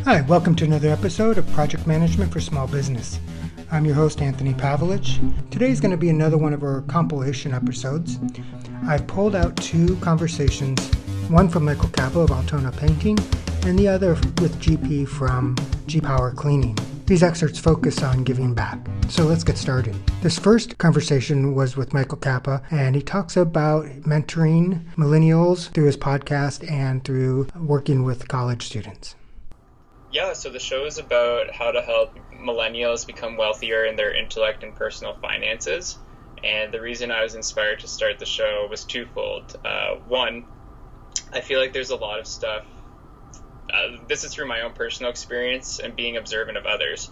Hi, welcome to another episode of Project Management for Small Business. I'm your host, Anthony Pavlich. Today's going to be another one of our compilation episodes. I've pulled out two conversations, one from Micheal Cappa of Altona Painting, and the other with GP from G-Power Cleaning. These excerpts focus on giving back. So let's get started. This first conversation was with Micheal Cappa, and he talks about mentoring millennials through his podcast and through working with college students. Yeah, so the show is about how to help millennials become wealthier in their intellect and personal finances. And the reason I was inspired to start the show was twofold. One, I feel like there's a lot of stuff. This is through my own personal experience and being observant of others.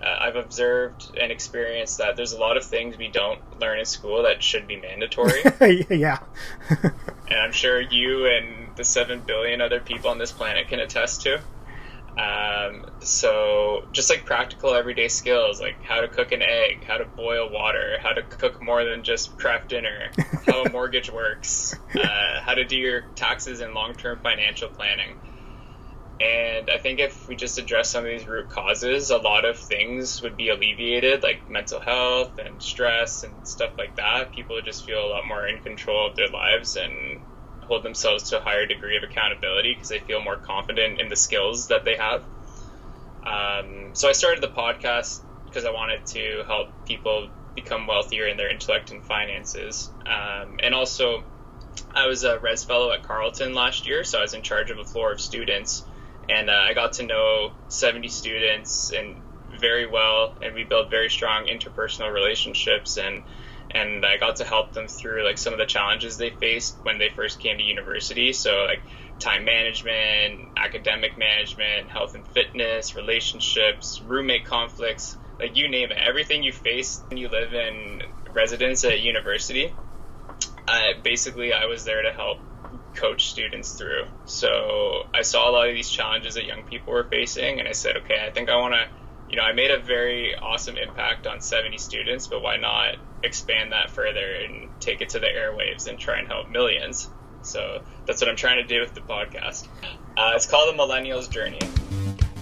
I've observed and experienced that there's a lot of things we don't learn in school that should be mandatory. Yeah. And I'm sure you and the 7 billion other people on this planet can attest to. So just like practical everyday skills, like how to cook an egg, how to boil water, how to cook more than just craft dinner, how a mortgage works, how to do your taxes and long-term financial planning. And I think if we just address some of these root causes, a lot of things would be alleviated, like mental health and stress and stuff like that. People would just feel a lot more in control of their lives and hold themselves to a higher degree of accountability because they feel more confident in the skills that they have. So I started the podcast because I wanted to help people become wealthier in their intellect and finances. And also, I was a Res Fellow at Carleton last year, so I was in charge of a floor of students. And I got to know 70 students and very well, and we built very strong interpersonal relationships, and I got to help them through like some of the challenges they faced when they first came to university. So like time management, academic management, health and fitness, relationships, roommate conflicts, like you name it, everything you face when you live in residence at university. Basically, I was there to help coach students through. So I saw a lot of these challenges that young people were facing, and I said, okay, I think I want to, I made a very awesome impact on 70 students, but why not expand that further and take it to the airwaves and try and help millions? So that's what I'm trying to do with the podcast. It's called the Millennial Journey.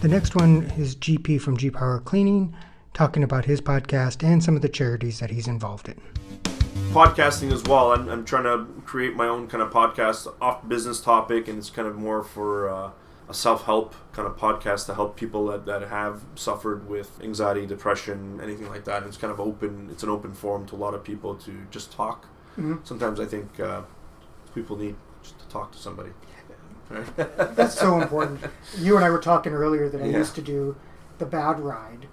The next one is GP from G-Power Cleaning, talking about his podcast and some of the charities that he's involved in. Podcasting as well. I'm trying to create my own kind of podcast off business topic, and it's kind of more for a self-help kind of podcast to help people that have suffered with anxiety, depression, anything like that. And it's kind of open. It's an open forum to a lot of people to just talk. Mm-hmm. Sometimes I think people need just to talk to somebody. Right? That's so important. You and I were talking earlier that I used to do the Bad Ride.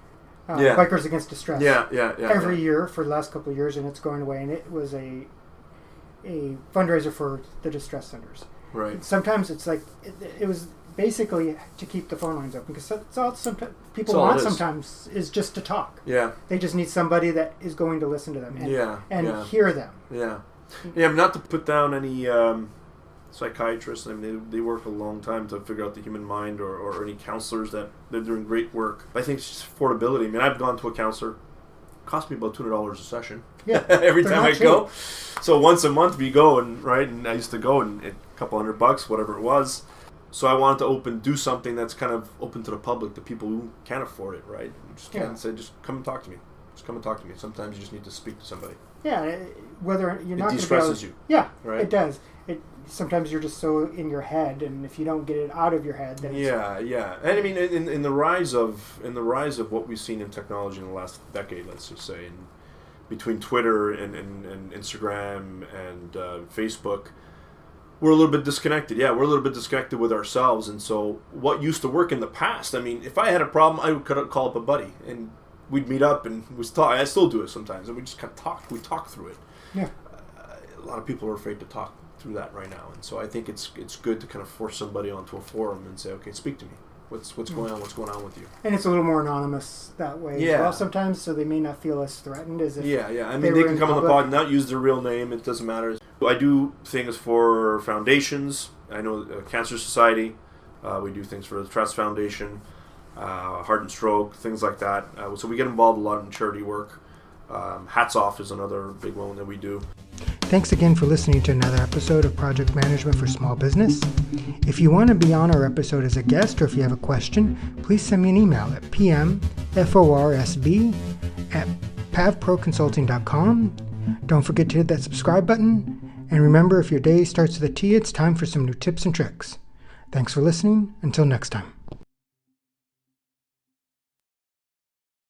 Bikers Against Distress. Every year for the last couple of years, and it's going away. And it was a fundraiser for the distress centers. Right. And sometimes it's like it was basically to keep the phone lines open because that's all people want. Sometimes is just to talk. Yeah. They just need somebody that is going to listen to them and hear them. Yeah. Yeah. Not to put down any psychiatrists. I mean, they work a long time to figure out the human mind, or any counselors that they're doing great work. I think it's just affordability. I mean, I've gone to a counselor. It cost me about $200 a session. Yeah, every time I go. So once a month we go, and I used to go, and a couple $100, whatever it was. So I wanted to do something that's kind of open to the public, the people who can't afford it, right? Just can't say, just come and talk to me. Just come and talk to me. Sometimes you just need to speak to somebody. Yeah, whether you're not. It de-stresses you. Yeah, right? It does. Sometimes you're just so in your head, and if you don't get it out of your head, then yeah. And I mean, in the rise of what we've seen in technology in the last decade, let's just say, and between Twitter and Instagram and Facebook, we're a little bit disconnected. Yeah, we're a little bit disconnected with ourselves, and so what used to work in the past. I mean, if I had a problem, I would call up a buddy, and we'd meet up and we talk. I still do it sometimes, and we just kind of talk. We talk through it. Yeah. A lot of people are afraid to talk through that right now, and so I think it's good to kind of force somebody onto a forum and say, okay, speak to me. What's going on? What's going on with you? And it's a little more anonymous that way as well sometimes, so they may not feel as threatened as if I mean, they can come on the pod and not use their real name. It doesn't matter. I do things for foundations. I know Cancer Society. We do things for the Trust Foundation, Heart and Stroke, things like that. So we get involved a lot in charity work. Hats Off is another big one that we do. Thanks again for listening to another episode of Project Management for Small Business. If you want to be on our episode as a guest, or if you have a question, please send me an email at pmforsb@pavproconsulting.com. Don't forget to hit that subscribe button. And remember, if your day starts with a T, it's time for some new tips and tricks. Thanks for listening. Until next time.